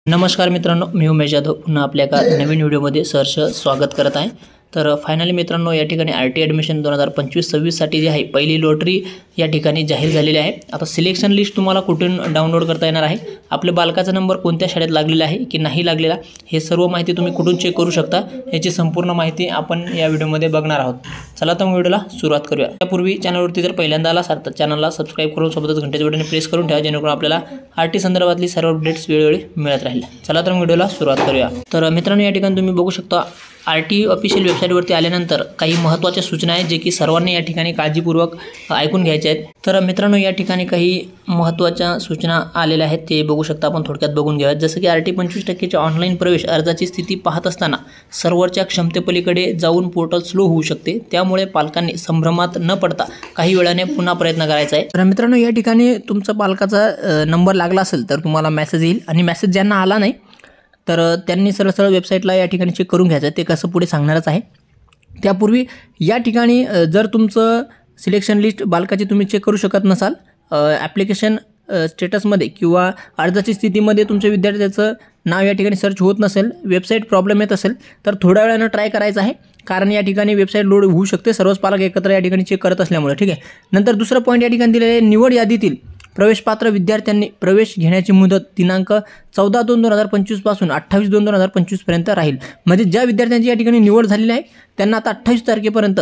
नमस्कार मित्रांनो, मी उमेश जाधव पुन्हा आपल्या एका नवीन व्हिडिओमध्ये सहर्ष स्वागत करत आहे। तर फायनली मित्रांनो, या ठिकाणी आरटी ॲडमिशन 2025-26 साठी जी आहे पहिली लॉटरी या ठिकाणी जाहीर झालेली आहे। आता सिलेक्शन लिस्ट तुम्हाला कुठून डाउनलोड करता येणार आहे, आपल्या बालकाचा नंबर कोणत्या शाळेत लागलेला आहे की नाही लागलेला, हे सर्व माहिती तुम्ही कुठून चेक करू शकता याची संपूर्ण माहिती आपण या व्हिडिओमध्ये बघणार आहोत। चला तर मग व्हिडिओला सुरुवात करूया। त्यापूर्वी चॅनलवरती जर पहिल्यांदा आला असाल तर चॅनलला सबस्क्राइब करून सोबतच घंटेच्या बटन प्रेस करून ठेवा, जेणेकरून आपल्याला आरटी संदर्भातली सर्व अपडेट्स वेळोवेळी मिळत राहील। चला तर मग व्हिडिओला सुरुवात करूया। तर मित्रांनो, या ठिकाणी तुम्ही बघू शकता आरटी ऑफिशियल वेबसाईटवरती आल्यानंतर काही महत्त्वाच्या सूचना आहेत जे की सर्वांनी या ठिकाणी काळजीपूर्वक ऐकून घ्यायच्या आहेत। तर मित्रांनो, या ठिकाणी काही महत्त्वाच्या सूचना आलेल्या आहेत, ते बघू शकता, आपण थोडक्यात बघून घेऊयात। जसं की आरटी 25% ऑनलाईन प्रवेश अर्जाची स्थिती पाहत असताना सर्व्हरच्या क्षमतेपलीकडे जाऊन पोर्टल स्लो होऊ शकते, त्यामुळे पालकांनी संभ्रमात न पडता काही वेळाने पुन्हा प्रयत्न करायचा आहे। तर मित्रांनो, या ठिकाणी तुमचा पालकाचा नंबर लागला असेल तर तुम्हाला मेसेज येईल, आणि मेसेज ज्यांना आला नाही तर त्यांनी सरळ वेबसाईटला या ठिकाणी चेक करून घ्यायचं, ते कसं पुढे सांगणारच आहे। त्यापूर्वी या ठिकाणी जर तुमचं सिलेक्शन लिस्ट बालकाची तुम्ही चेक करू शकत नसाल, ॲप्लिकेशन स्टेटसमध्ये किंवा अर्जाची स्थितीमध्ये तुमच्या विद्यार्थ्याचं नाव या ठिकाणी सर्च होत नसेल, वेबसाईट प्रॉब्लेम येत असेल, तर थोड्या वेळानं ट्राय करायचं आहे, कारण या ठिकाणी वेबसाईट लोड होऊ शकते सर्वच पालक एकत्र या ठिकाणी चेक करत असल्यामुळे। ठीक आहे। नंतर दुसरं पॉईंट या ठिकाणी दिलेलं आहे, निवड यादीतील प्रवेशपात्र विद्यार्थ्यांनी प्रवेश घेण्याची मुदत दिनांक 14/2/2025 पासून 28/2/2025 पर्यंत राहील। म्हणजे ज्या विद्यार्थ्यांची या ठिकाणी निवड झालेली आहे त्यांना आता 28 तारखेपर्यंत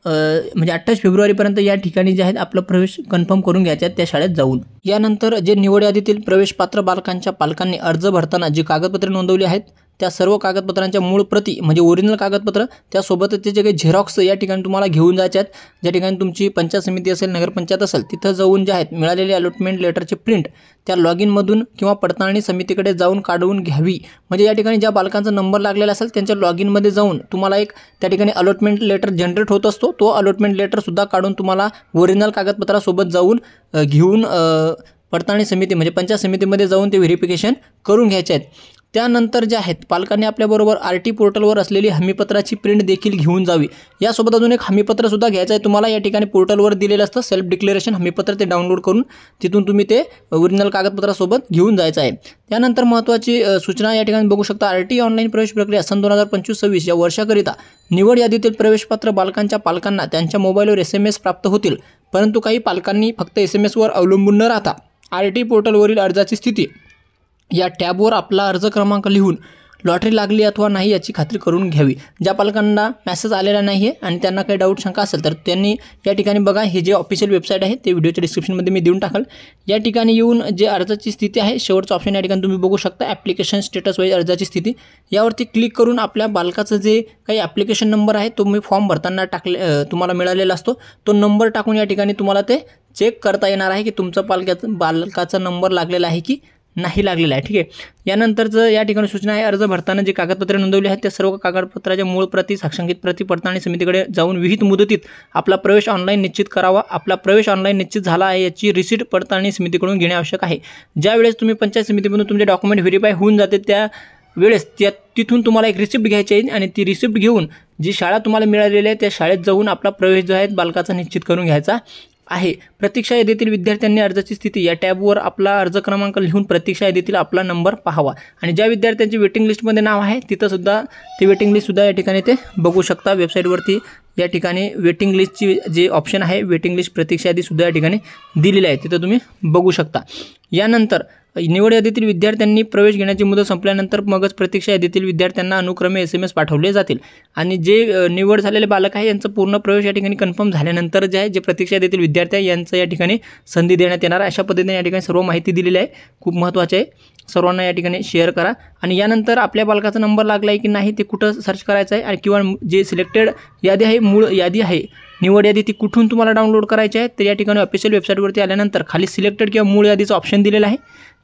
म्हणजे 28 फेब्रुवारीपर्यंत या ठिकाणी जे आहेत आपलं प्रवेश कन्फर्म करून घ्यायचे आहेत त्या शाळेत जाऊन। यानंतर जे निवड यादीतील प्रवेशपात्र बालकांच्या पालकांनी अर्ज भरताना जी कागदपत्रे नोंदवली आहेत त्या सर्व कागदपत्रांच्या मूळ प्रती म्हणजे ओरिजिनल कागदपत्र त्यासोबतच ते जे काही झेरॉक्स या ठिकाणी तुम्हाला घेऊन जायचे आहेत, ज्या ठिकाणी तुमची पंचायत समिती असेल, नगरपंचायत असेल, तिथं जाऊन जे आहेत मिळालेले अलॉटमेंट लेटरचे प्रिंट त्या लॉगिनमधून किंवा पडताळणी समितीकडे जाऊन काढून घ्यावी। म्हणजे या ठिकाणी ज्या बालकांचा नंबर लागलेला असेल त्यांच्या लॉगिनमध्ये जाऊन तुम्हाला एक त्या ठिकाणी अलॉटमेंट लेटर जनरेट होत असतो, तो अलॉटमेंट लेटरसुद्धा काढून तुम्हाला ओरिजिनल कागदपत्रासोबत जाऊन घेऊन पडताळणी समिती म्हणजे पंचायत समितीमध्ये जाऊन ते व्हेरिफिकेशन करून घ्यायचे आहेत। त्यानंतर जे आहेत पालकांनी आपल्याबरोबर आरटी पोर्टलवर असलेली हमीपत्राची प्रिंट देखील घेऊन जावी। यासोबत अजून एक हमीपत्रसुद्धा घ्यायचं आहे तुम्हाला, या ठिकाणी पोर्टलवर दिलेलं असतं सेल्फ डिक्लेरेशन हमीपत्र, ते डाउनलोड करून तिथून तुम्ही ते ओरिजिनल कागदपत्रासोबत घेऊन जायचं आहे। त्यानंतर महत्त्वाची सूचना या ठिकाणी बघू शकता, आरटी ऑनलाईन प्रवेश प्रक्रिया सन 2025-26 या वर्षाकरिता निवड यादीतील प्रवेशपात्र बालकांच्या पालकांना त्यांच्या मोबाईलवर SMS प्राप्त होतील, परंतु काही पालकांनी फक्त SMSवर अवलंबून न राहता आरटी पोर्टलवरील अर्जाची स्थिती या टॅबवर आपला अर्ज क्रमांक लिहून लॉटरी लागली अथवा नाही याची खात्री करून घ्यावी। ज्या पालकांना मेसेज आलेला नाही आहे आणि त्यांना काही डाऊट शंका असेल तर त्यांनी या ठिकाणी बघा, हे जे ऑफिशियल वेबसाईट आहे ते व्हिडिओच्या डिस्क्रिप्शनमध्ये मी देऊन टाकाल। या ठिकाणी येऊन जे अर्जाची स्थिती आहे शेवटचं ऑप्शन या ठिकाणी तुम्ही बघू शकता, ॲप्लिकेशन स्टेटस वाईज अर्जाची स्थिती, यावरती क्लिक करून आपल्या बालकाचं जे काही ॲप्लिकेशन नंबर आहे तो मी फॉर्म भरताना तुम्हाला मिळालेला असतो, तो नंबर टाकून या ठिकाणी तुम्हाला ते चेक करता येणार आहे की तुमचा बालकाचा नंबर लागलेला आहे की नाही लागलेला आहे। ठीक आहे। यानंतरचं या ठिकाणी सूचना आहे, अर्ज भरताना जे कागदपत्रे नोंदवली आहेत त्या सर्व कागदपत्राच्या मूळ प्रती साक्षांकित प्रती पडताळणी समितीकडे जाऊन विहित मुदतीत आपला प्रवेश ऑनलाईन निश्चित करावा। आपला प्रवेश ऑनलाईन निश्चित झाला आहे याची रिसीट पडताळणी समितीकडून घेणे आवश्यक आहे। ज्यावेळेस तुम्ही पंचायत समितीमधून तुमचे डॉक्युमेंट व्हेरीफाय होऊन जाते त्या वेळेस तिथून तुम्हाला एक रिसिप्ट घ्यायची आहे, आणि ती रिसिप्ट घेऊन जी शाळा तुम्हाला मिळालेली आहे त्या शाळेत जाऊन आपला प्रवेश जो आहे बालकाचा निश्चित करून घ्यायचा आहे। प्रतीक्षा यादीतील विद्यार्थ्यांनी अर्जाची स्थिती या टॅबवर आपला अर्ज क्रमांक लिहून प्रतीक्षा यादीतील आपला नंबर पाहावा, आणि ज्या विद्यार्थ्यांची वेटिंग लिस्टमध्ये नाव आहे तिथं सुद्धा ते वेटिंग लिस्टसुद्धा या ठिकाणी ते बघू शकता। वेबसाईटवरती या ठिकाणी वेटिंग लिस्टची जे ऑप्शन आहे वेटिंग लिस्ट प्रतीक्षा यादीसुद्धा या ठिकाणी दिलेली आहे, तिथं तुम्ही बघू शकता। यानंतर निवड यादीतील विद्यार्थ्यांनी प्रवेश घेण्याची मुदत संपल्यानंतर मगच प्रतीक्षा यादीतील विद्यार्थ्यांना अनुक्रमे SMS पाठवले जातील, आणि जे निवड झालेले बालक आहे यांचं पूर्ण प्रवेश या ठिकाणी कन्फर्म झाल्यानंतर जे आहे जे प्रतीक्षा यादीतील विद्यार्थी आहे यांचं या ठिकाणी संधी देण्यात येणार। अशा पद्धतीने या ठिकाणी सर्व माहिती दिलेली आहे, खूप महत्त्वाचे आहे, सर्वांना या ठिकाणी शेअर करा। आणि यानंतर आपल्या बालकाचा नंबर लागला आहे की नाही ते कुठं सर्च करायचं आहे, आणि किंवा जे सिलेक्टेड यादी आहे मूळ यादी आहे निवड यादी ती कुठून तुम्हाला डाउनलोड करायची आहे, तर या ठिकाणी ऑफिशियल वेबसाईटवरती आल्यानंतर खाली सिलेक्टेड किंवा मूळ यादीचं ऑप्शन दिलेलं आहे।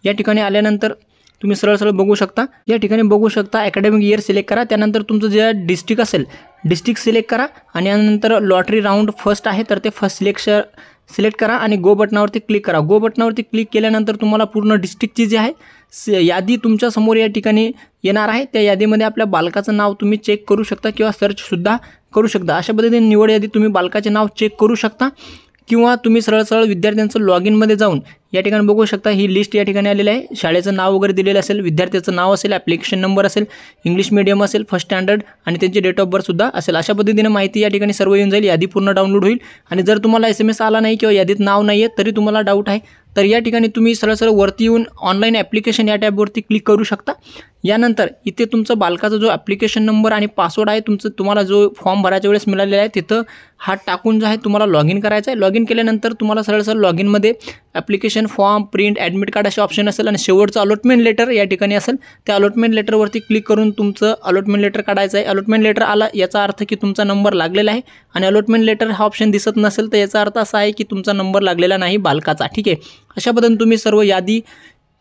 या ठिकाणी आल्यानंतर तुम्ही सरळ बघू शकता, या ठिकाणी बघू शकता अकॅडमिक इयर सिलेक्ट करा, त्यानंतर तुमचं जे डिस्ट्रिक्ट असेल डिस्ट्रिक्ट सिलेक्ट करा, आणि यानंतर लॉटरी राऊंड फर्स्ट आहे तर ते फर्स्ट सिलेक्ट करा आणि गो बटनावरती क्लिक करा। गो बटनावरती क्लिक केल्यानंतर तुम्हाला पूर्ण डिस्ट्रिक्टची जी आहे यादी तुमच्यासमोर या ठिकाणी येणार आहे। त्या यादीमध्ये आपल्या बालकाचं नाव तुम्ही चेक करू शकता किंवा सर्चसुद्धा करू शकता। अशा पद्धतीने निवड यादी तुम्ही बालकाचे नाव चेक करू शकता किंवा तुम्ही सरळ विद्यार्थ्यांचं लॉग इनमध्ये जाऊन या ठिकाणी बघू शकता ही लिस्ट या ठिकाणी आलेली आहे। शाळेचं नाव वगैरे दिलेलं असेल, विद्यार्थ्याचं नाव असेल, ॲप्लिकेशन नंबर असेल, इंग्लिश मीडियम असेल, फर्स्ट स्टँडर्ड आणि त्यांची डेट ऑफ बर्थ सुद्धा असेल। अशा पद्धतीने माहिती या ठिकाणी सर्व येऊन जाईल, यादी पूर्ण डाउनलोड होईल। आणि जर तुम्हाला SMS आला नाही किंवा यादीत नाव नाही आहे तरी तुम्हाला डाऊट आहे तर या ठिकाणी तुम्ही सरळ वरती येऊन ऑनलाईन ॲप्लिकेशन या टॅबवरती क्लिक करू शकता। यानंतर इथे तुमचं बालकाचा जो ॲप्लिकेशन नंबर आणि पासवर्ड आहे तुम्हाला जो फॉर्म भरायच्या वेळेस मिळालेला आहे तिथं हा टाकून जो आहे तुम्हाला लॉग इन करायचं आहे। लॉग इन केल्यानंतर तुम्हाला सरळ लॉग इनमध्ये application form, print, admit card असे ऑप्शन असेल आणि शेवटचं अलॉटमेंट लेटर या ठिकाणी असेल। त्या अलॉटमेंट लेटरवरती क्लिक करून तुमचं अलॉटमेंट लेटर काढायचं आहे। अलॉटमेंट लेटर आला याचा अर्थ की तुमचा नंबर लागलेला आहे आणि अलॉटमेंट लेटर हा ऑप्शन दिसत नसेल तर याचा अर्थ असा आहे की तुमचा नंबर लागलेला नाही बालकाचा, ठीक आहे। अशा पद्धतीने तुम्ही सर्व यादी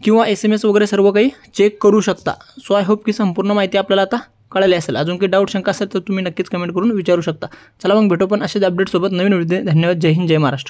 किंवा SMS वगैरे सर्व काही चेक करू शकता। सो आय होप की संपूर्ण माहिती आपल्याला आता कळाली असेल। अजून काही डाऊट शंका असेल तर तुम्ही नक्कीच कमेंट करून विचारू शकता। चला मग भेटू पण असेच अपडेटसोबत नवीन व्हिडिओ। धन्यवाद। जय हिंद, जय महाराष्ट्र।